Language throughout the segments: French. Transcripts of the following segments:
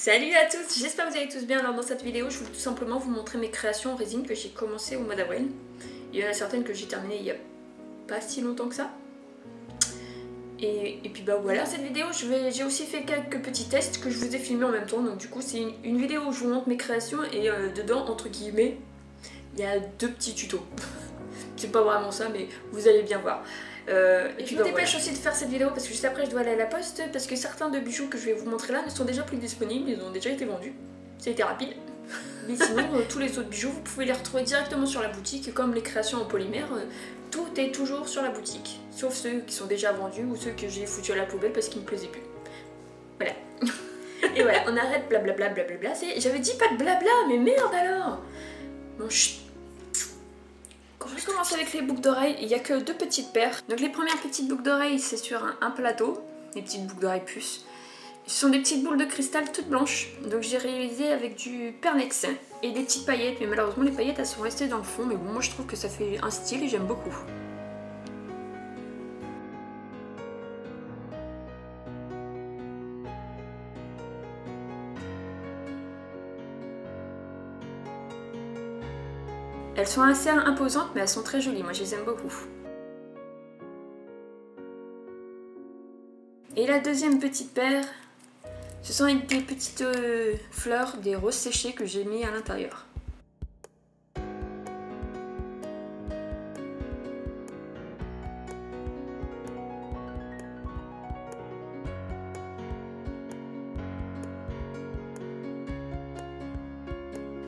Salut à tous, j'espère que vous allez tous bien. Alors dans cette vidéo, je voulais tout simplement vous montrer mes créations en résine que j'ai commencé au mois d'avril. Il y en a certaines que j'ai terminées il y a pas si longtemps que ça. Et puis bah voilà, cette vidéo, j'ai aussi fait quelques petits tests que je vous ai filmés en même temps. Donc du coup, c'est une vidéo où je vous montre mes créations et dedans, entre guillemets, il y a deux petits tutos. C'est pas vraiment ça, mais vous allez bien voir. Et puis je me dépêche aussi de faire cette vidéo parce que juste après je dois aller à la poste parce que certains de bijoux que je vais vous montrer là ne sont déjà plus disponibles, ils ont déjà été vendus. Ça a été rapide. Mais sinon, tous les autres bijoux, vous pouvez les retrouver directement sur la boutique, comme les créations en polymère, tout est toujours sur la boutique. Sauf ceux qui sont déjà vendus ou ceux que j'ai foutus à la poubelle parce qu'ils me plaisaient plus. Voilà. Et voilà, on arrête blablabla blablabla. J'avais dit pas de blabla, mais merde alors. Bon, chut. Je commence avec les boucles d'oreilles, il n'y a que deux petites paires. Donc les premières petites boucles d'oreilles, c'est sur un plateau, des petites boucles d'oreilles puces. Ce sont des petites boules de cristal toutes blanches, donc j'ai réalisé avec du perlex et des petites paillettes, mais malheureusement les paillettes elles sont restées dans le fond, mais bon moi je trouve que ça fait un style et j'aime beaucoup. Elles sont assez imposantes mais elles sont très jolies, moi je les aime beaucoup. Et la deuxième petite paire, ce sont des petites fleurs, des roses séchées que j'ai mis à l'intérieur.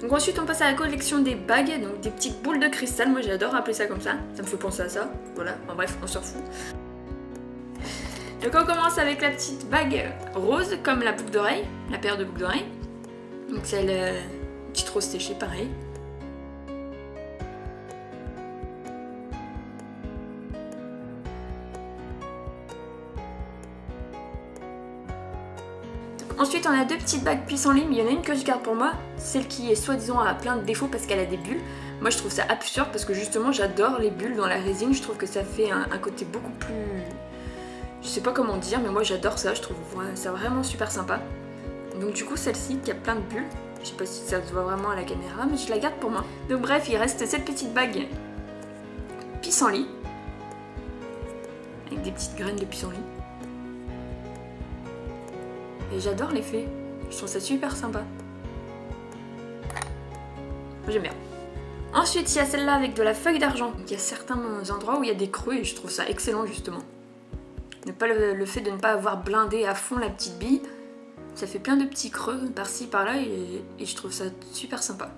Donc ensuite on passe à la collection des bagues, donc des petites boules de cristal, moi j'adore appeler ça comme ça me fait penser à ça, voilà, enfin bref, on s'en fout. Donc on commence avec la petite bague rose, comme la boucle d'oreille, la paire de boucles d'oreilles. Donc c'est la petite rose séchée, pareil. Ensuite on a deux petites bagues pissenlit, il y en a une que je garde pour moi, celle qui est soi-disant à plein de défauts parce qu'elle a des bulles. Moi je trouve ça absurde parce que justement j'adore les bulles dans la résine, je trouve que ça fait un côté beaucoup plus... Je sais pas comment dire mais moi j'adore ça, je trouve ça vraiment super sympa. Donc du coup celle-ci qui a plein de bulles, je sais pas si ça se voit vraiment à la caméra mais je la garde pour moi. Donc bref il reste cette petite bague pissenlit, avec des petites graines de pissenlit. Et j'adore l'effet, je trouve ça super sympa. J'aime bien. Ensuite, il y a celle-là avec de la feuille d'argent. Il y a certains endroits où il y a des creux et je trouve ça excellent justement. Le fait de ne pas avoir blindé à fond la petite bille, ça fait plein de petits creux par-ci par-là et je trouve ça super sympa.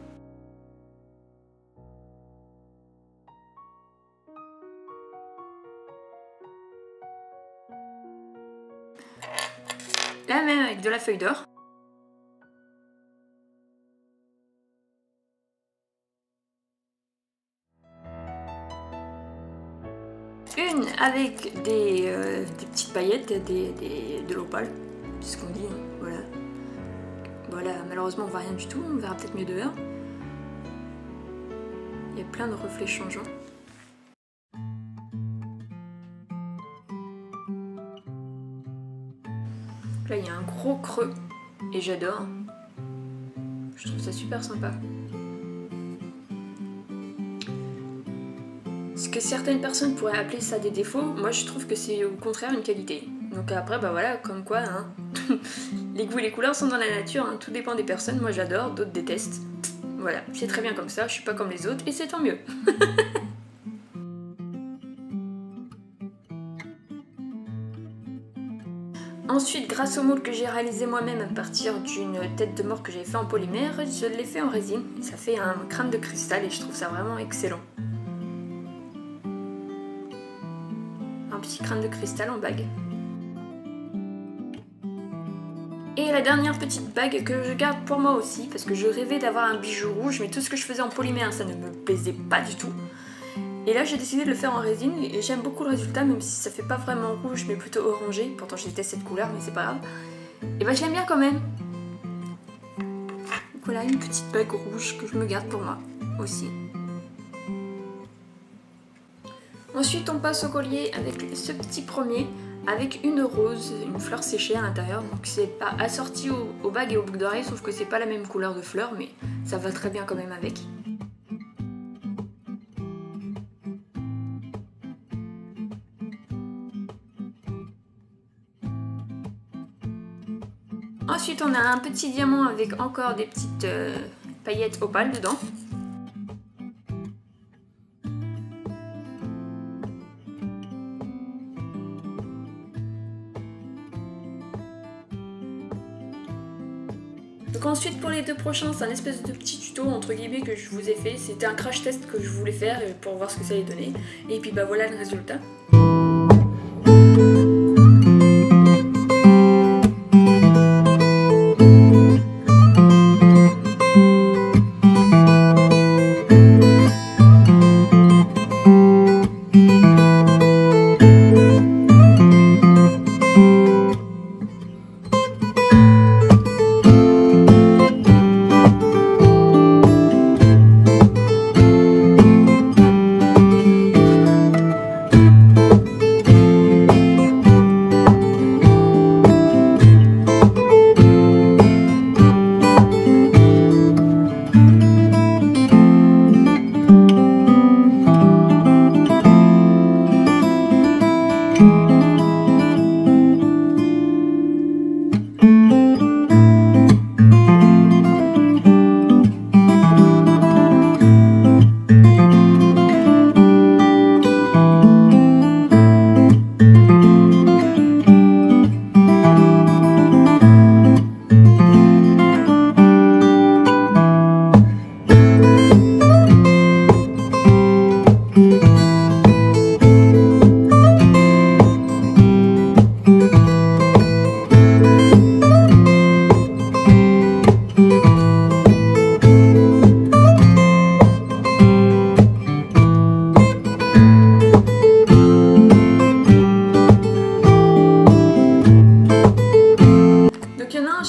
La même avec de la feuille d'or. Une avec des petites paillettes, de l'opale, c'est ce qu'on dit, hein, voilà. Voilà, malheureusement on voit rien du tout, on verra peut-être mieux dehors. Il y a plein de reflets changeants. Là il y a un gros creux et j'adore. Je trouve ça super sympa. Ce que certaines personnes pourraient appeler ça des défauts, moi je trouve que c'est au contraire une qualité. Donc après bah voilà, comme quoi hein. Les goûts et les couleurs sont dans la nature, hein. Tout dépend des personnes, moi j'adore, d'autres détestent. Voilà, c'est très bien comme ça, je suis pas comme les autres et c'est tant mieux. Ensuite, grâce au moule que j'ai réalisé moi-même à partir d'une tête de mort que j'ai fait en polymère, je l'ai fait en résine. Et ça fait un crâne de cristal et je trouve ça vraiment excellent. Un petit crâne de cristal en bague. Et la dernière petite bague que je garde pour moi aussi, parce que je rêvais d'avoir un bijou rouge, mais tout ce que je faisais en polymère, ça ne me plaisait pas du tout. Et là j'ai décidé de le faire en résine et j'aime beaucoup le résultat, même si ça fait pas vraiment rouge mais plutôt orangé. Pourtant je déteste cette couleur mais c'est pas grave. Et bah j'aime bien quand même. Donc voilà une petite bague rouge que je me garde pour moi aussi. Ensuite on passe au collier avec ce petit premier. avec une rose, une fleur séchée à l'intérieur. Donc c'est pas assorti aux bagues et aux boucles d'oreilles, sauf que c'est pas la même couleur de fleur, mais ça va très bien quand même avec. Ensuite on a un petit diamant avec encore des petites paillettes opales dedans. Donc ensuite pour les deux prochains, c'est un espèce de petit tuto entre guillemets que je vous ai fait. C'était un crash test que je voulais faire pour voir ce que ça allait donner. Et puis bah voilà le résultat.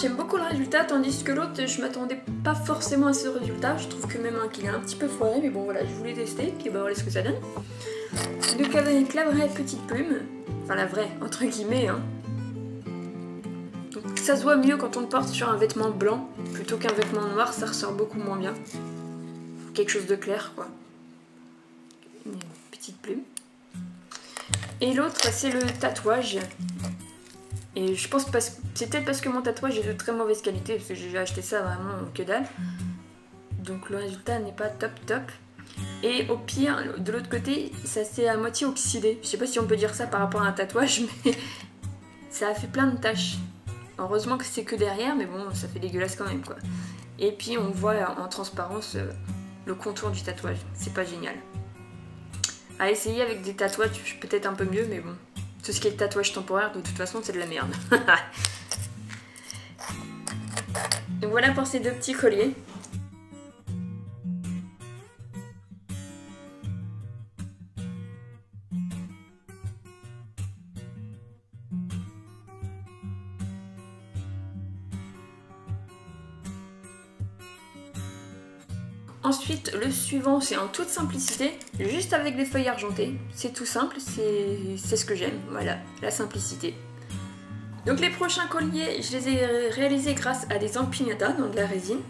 J'aime beaucoup le résultat, tandis que l'autre, je m'attendais pas forcément à ce résultat. Je trouve que même qu'il est un petit peu foiré, mais bon voilà, je voulais tester, puis bah voilà ce que ça donne. Donc avec la vraie petite plume, enfin la vraie, entre guillemets, hein. Donc ça se voit mieux quand on le porte sur un vêtement blanc, plutôt qu'un vêtement noir, ça ressort beaucoup moins bien. Quelque chose de clair, quoi. Une petite plume. Et l'autre, c'est le tatouage. Et je pense que c'est peut-être parce que mon tatouage est de très mauvaise qualité, parce que j'ai acheté ça vraiment que dalle. Donc le résultat n'est pas top top. Et au pire, de l'autre côté, ça s'est à moitié oxydé. Je sais pas si on peut dire ça par rapport à un tatouage, mais ça a fait plein de taches. Heureusement que c'est que derrière, mais bon, ça fait dégueulasse quand même, quoi. Et puis on voit en transparence le contour du tatouage. C'est pas génial. À essayer avec des tatouages, peut-être un peu mieux, mais bon. Tout ce qui est tatouage temporaire, de toute façon, c'est de la merde. Donc voilà pour ces deux petits colliers. Ensuite, le suivant, c'est en toute simplicité, juste avec des feuilles argentées. C'est tout simple, c'est ce que j'aime, voilà, la simplicité. Donc les prochains colliers, je les ai réalisés grâce à des empiñatas dans de la résine.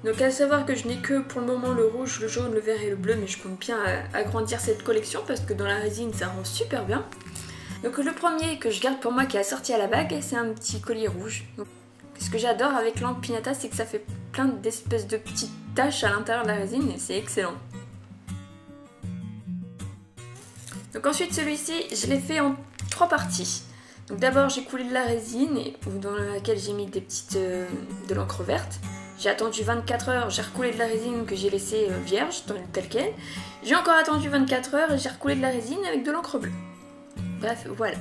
Donc à savoir que je n'ai que pour le moment le rouge, le jaune, le vert et le bleu, mais je compte bien agrandir cette collection parce que dans la résine, ça rend super bien. Donc le premier que je garde pour moi qui est assorti à la bague, c'est un petit collier rouge. Donc, ce que j'adore avec l'empiñata, c'est que ça fait plein d'espèces de petites taches à l'intérieur de la résine et c'est excellent. Donc ensuite celui-ci, je l'ai fait en 3 parties. Donc d'abord j'ai coulé de la résine dans laquelle j'ai mis des petites de l'encre verte. J'ai attendu 24 heures, j'ai recoulé de la résine que j'ai laissée vierge, telle qu'elle. J'ai encore attendu 24 heures et j'ai recoulé de la résine avec de l'encre bleue. Bref, voilà.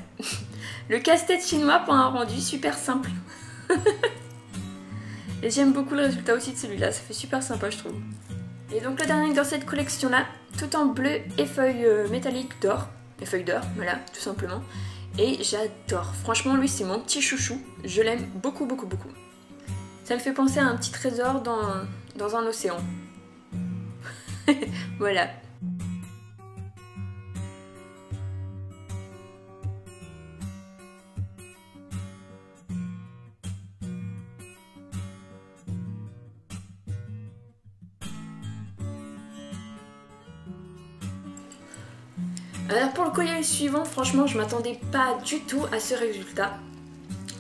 Le casse-tête chinois pour un rendu super simple. Et j'aime beaucoup le résultat aussi de celui-là, ça fait super sympa je trouve. Et donc le dernier dans cette collection là, tout en bleu et feuilles métalliques d'or. Et feuilles d'or, voilà, tout simplement. Et j'adore, franchement lui c'est mon petit chouchou, je l'aime beaucoup beaucoup beaucoup. Ça me fait penser à un petit trésor dans un océan. Voilà. Alors pour le collier suivant, franchement je m'attendais pas du tout à ce résultat.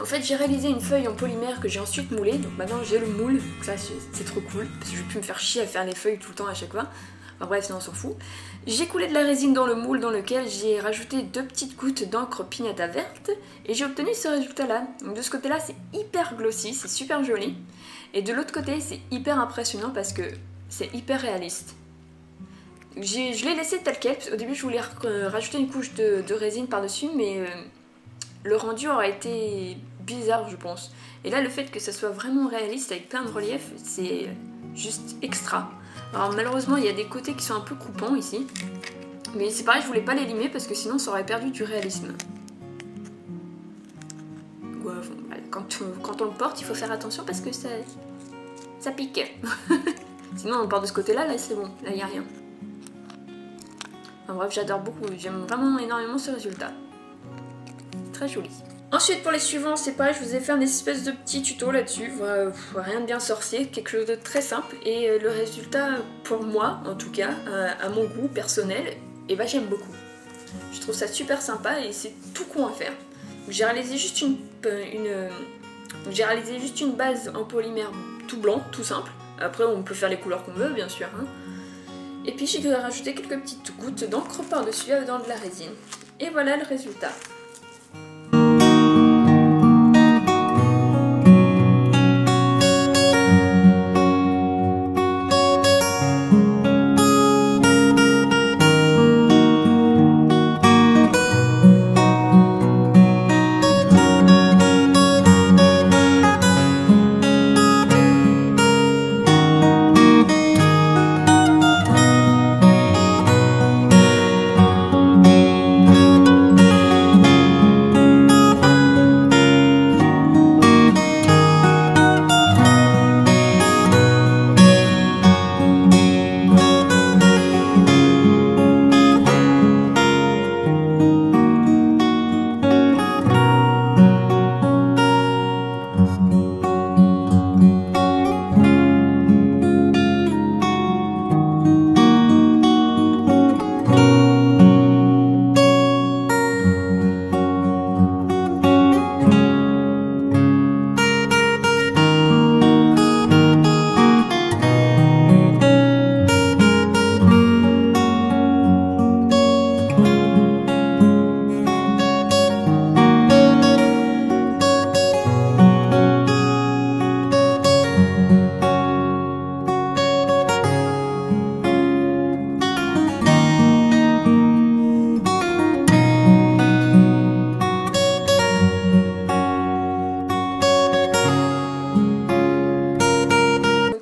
En fait j'ai réalisé une feuille en polymère que j'ai ensuite moulée, donc maintenant j'ai le moule, donc ça c'est trop cool, parce que je vais plus me faire chier à faire les feuilles tout le temps à chaque fois. Enfin bref, ça on s'en fout. J'ai coulé de la résine dans le moule dans lequel j'ai rajouté 2 petites gouttes d'encre pignata verte et j'ai obtenu ce résultat là. Donc de ce côté là c'est hyper glossy, c'est super joli. Et de l'autre côté c'est hyper impressionnant parce que c'est hyper réaliste. Je l'ai laissé tel quel, au début je voulais rajouter une couche de résine par dessus mais le rendu aurait été bizarre je pense. Et là le fait que ça soit vraiment réaliste avec plein de relief c'est juste extra. Alors malheureusement il y a des côtés qui sont un peu coupants ici, mais c'est pareil je voulais pas les limer parce que sinon ça aurait perdu du réalisme. Ouais, quand on le porte il faut faire attention parce que ça pique. Sinon on le porte de ce côté là, là c'est bon, là il n'y a rien. Enfin bref j'adore beaucoup, j'aime vraiment énormément ce résultat. Très joli. Ensuite pour les suivants c'est pareil, je vous ai fait un espèce de petit tuto là-dessus, rien de bien sorcier, quelque chose de très simple et le résultat pour moi en tout cas, à mon goût personnel, et bah j'aime beaucoup. Je trouve ça super sympa et c'est tout con à faire. J'ai réalisé juste une base en polymère tout blanc, tout simple. Après on peut faire les couleurs qu'on veut bien sûr. Hein. Et puis j'ai rajouté quelques petites gouttes d'encre par-dessus dans de la résine. Et voilà le résultat.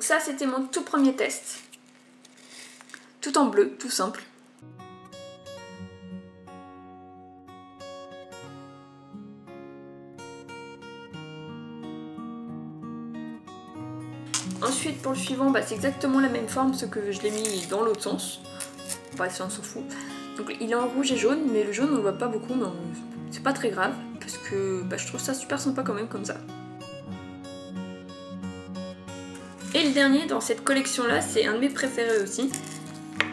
Ça c'était mon tout premier test, tout en bleu, tout simple. Ensuite pour le suivant, bah, c'est exactement la même forme, ce que je l'ai mis dans l'autre sens. Bref, ça on s'en fout. Donc il est en rouge et jaune, mais le jaune on le voit pas beaucoup, mais c'est pas très grave, parce que bah, je trouve ça super sympa quand même comme ça. Et le dernier dans cette collection là, c'est un de mes préférés aussi,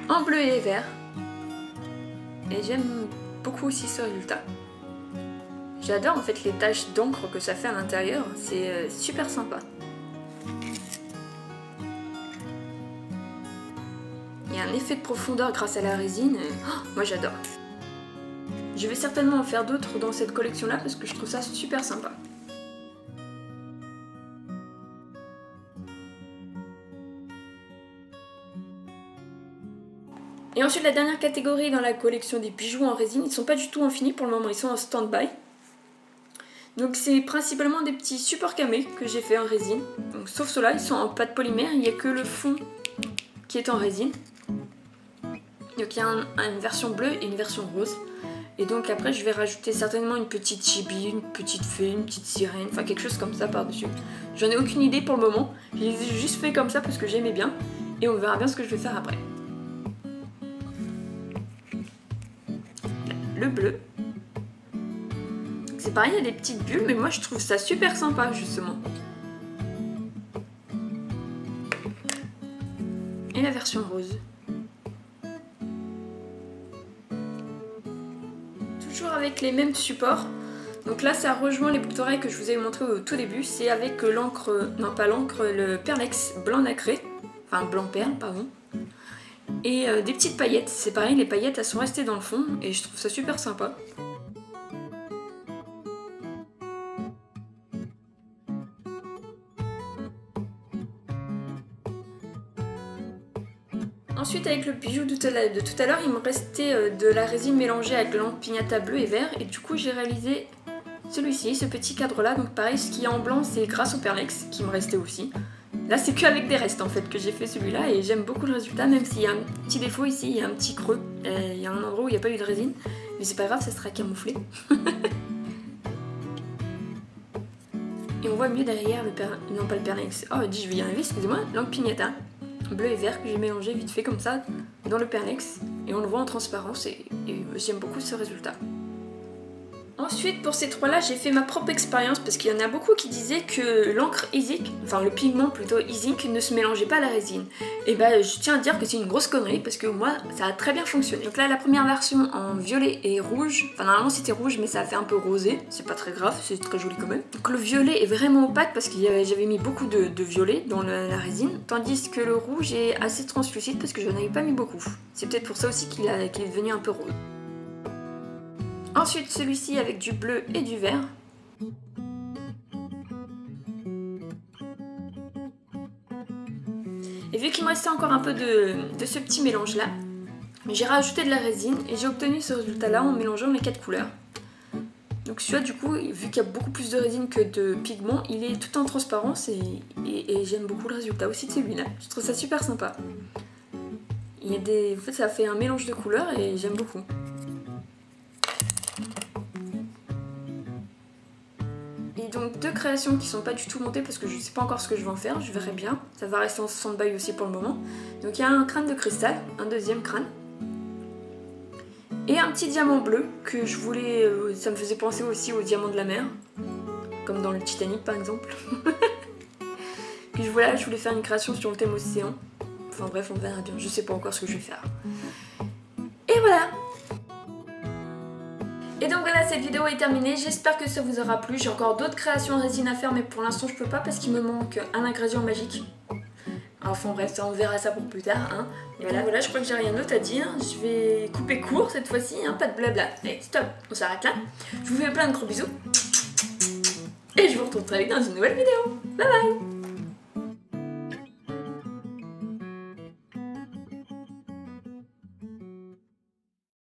en bleu et vert. Et j'aime beaucoup aussi ce résultat. J'adore en fait les taches d'encre que ça fait à l'intérieur, c'est super sympa. Il y a un effet de profondeur grâce à la résine, moi j'adore. Je vais certainement en faire d'autres dans cette collection là parce que je trouve ça super sympa. Et ensuite la dernière catégorie dans la collection des bijoux en résine, ils sont pas du tout en fini pour le moment, ils sont en stand-by. Donc c'est principalement des petits supports camés que j'ai fait en résine. Donc, sauf ceux-là, ils sont en pâte polymère, il n'y a que le fond qui est en résine. Donc il y a une version bleue et une version rose. Et donc après je vais rajouter certainement une petite chibi, une petite fée, une petite sirène, enfin quelque chose comme ça par-dessus. J'en ai aucune idée pour le moment, je les ai juste fait comme ça parce que j'aimais bien. Et on verra bien ce que je vais faire après. Le bleu. C'est pareil, il y a des petites bulles, mais moi je trouve ça super sympa justement. Et la version rose. avec les mêmes supports. Donc là ça rejoint les boucles d'oreilles que je vous avais montré au tout début. C'est avec l'encre, non pas l'encre, le Perlex blanc nacré. Enfin blanc perle, pardon. Et des petites paillettes. C'est pareil, les paillettes elles sont restées dans le fond et je trouve ça super sympa. Ensuite avec le bijou de tout à l'heure, il me restait de la résine mélangée avec l'encre pignata bleu et vert. Et du coup j'ai réalisé celui-ci, ce petit cadre là. Donc pareil, ce qui est en blanc c'est grâce au Perlex qui me restait aussi. Là c'est qu'avec des restes en fait que j'ai fait celui-là et j'aime beaucoup le résultat, même s'il y a un petit défaut ici, il y a un petit creux. Il y a un endroit où il n'y a pas eu de résine. Mais c'est pas grave, ça sera camouflé. Et on voit mieux derrière non pas le Perlex, oh je vais y arriver, excusez-moi, l'encre pignata bleu et vert que j'ai mélangé vite fait comme ça dans le Perlex et on le voit en transparence et j'aime beaucoup ce résultat. Ensuite pour ces trois là j'ai fait ma propre expérience parce qu'il y en a beaucoup qui disaient que l'encre Easy, enfin le pigment plutôt Easy ne se mélangeait pas à la résine. Et bah je tiens à dire que c'est une grosse connerie parce que moi ça a très bien fonctionné. Donc là la première version en violet et rouge, enfin normalement c'était rouge mais ça a fait un peu rosé, c'est pas très grave, c'est très joli quand même. Donc le violet est vraiment opaque parce que j'avais mis beaucoup de violet dans la résine, tandis que le rouge est assez translucide parce que je n'en avais pas mis beaucoup. C'est peut-être pour ça aussi qu'il est devenu un peu rose. Ensuite celui-ci avec du bleu et du vert. Et vu qu'il me restait encore un peu de ce petit mélange là, j'ai rajouté de la résine et j'ai obtenu ce résultat là en mélangeant les 4 couleurs. Donc celui-là du coup, vu qu'il y a beaucoup plus de résine que de pigment, il est tout en transparence et j'aime beaucoup le résultat aussi de celui-là. Je trouve ça super sympa. En fait ça fait un mélange de couleurs et j'aime beaucoup. Et donc deux créations qui sont pas du tout montées parce que je sais pas encore ce que je vais en faire, je verrai bien. Ça va rester en stand-by aussi pour le moment. Donc il y a un crâne de cristal, un deuxième crâne. Et un petit diamant bleu que je voulais, ça me faisait penser aussi au diamant de la mer. Comme dans le Titanic par exemple. Puis voilà, je voulais faire une création sur le thème océan. Enfin bref, on verra bien, je sais pas encore ce que je vais faire. Et voilà! Et donc voilà, cette vidéo est terminée, j'espère que ça vous aura plu. J'ai encore d'autres créations en résine à faire mais pour l'instant je peux pas parce qu'il me manque un ingrédient magique. Enfin bref, ça on verra ça pour plus tard. Hein. Et voilà, je crois que j'ai rien d'autre à dire. Je vais couper court cette fois-ci, hein, pas de blabla. Allez, stop, on s'arrête là. Je vous fais plein de gros bisous. Et je vous retrouve très vite dans une nouvelle vidéo. Bye bye!